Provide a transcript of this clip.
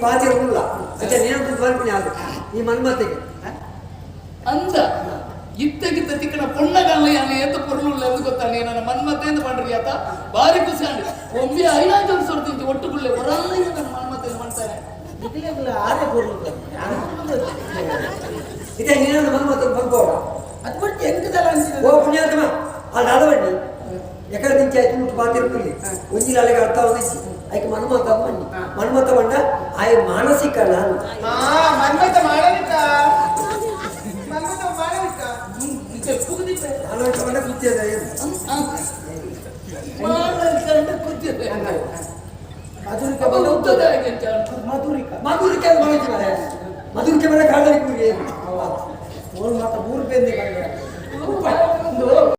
ಪಾತಿರಲ್ಲ ಅಚ್ಚ ನೀನು ಬರ್ತೀನಿ ಅದು ಈ ಮನ್ಮತೆಗೆ ಅಂದ ಇತ್ತಗಿತ್ತ ತಿಕ್ಕನ ಪೊಣ್ಣಗಲ್ಲ ಏತ ಪೊರ್ಲುಲ್ಲ ಎಂದು ಗೊತ್ತಾನೆ ನನ್ನ ಮನ್ಮತೆ ಎಂದು ಮಾಡ್ರಿ ಆತ ಬಾರಿ ಖುಷಿ ಅಂಡಿ ಒಮ್ಮೆ 5 ವರ್ಷ ಹೊರತಿಂತು ಒಟ್ಟುಗುಳ್ಳೆ ಹೊರಲ್ಲ ನನ್ನ ಮನ್ಮತೆ ಮಾಡ್ತಾರೆ ಆರೆ ಪೊರ್ಲು ಇದೇ ನೀನು ಮನ್ಮತೆ ಬರ್ಬೋಡ ಅದು ಬಿಟ್ಟು ಎಂಕದಲ್ಲ ಅನ್ಸಿದೆ ಓ ಪುಣ್ಯಾತ್ಮ ಅಲ್ಲಿ ಆದವಣ್ಣಿ ಎಕಡೆ ದಿಂಚಿ ಆಯ್ತು ಮುಟ್ಟು ಪಾತಿರ್ಕೊಳ್ಳಿ ಒಂಜಿನ ಅಲ್ಲಿಗೆ ಅರ್ಥ ಹೊಂದಿಸಿ ಆಯ್ಕೆ ಮನ್ಮತ ಬನ್ನಿ ಮನ್ಮತ ಬಂಡ ಆಯ್ ಮಾನಸಿಕ ನಾನು ಮನ್ಮತ ಮಾಡಲಿಕ್ಕ ಮನ್ಮತ ಮಾಡಲಿಕ್ಕ ಅನಂತ ಕೂತಿಯದ ಏನು ಕೂತಿದೆ ಮಧುರಿಕೆ ಉತ್ತದೆ ಹಾಗೆ ಮಧುರಿಕ ಮಧುರಿಕೆ ಮಾಡಿದ್ದಾರೆ ಮಧುರಿಕೆ ಮೇಲೆ ಕಾಡಲಿಕ್ಕೆ ಓಲ್ ಮಾತ 3 ರೂಪಾಯಿ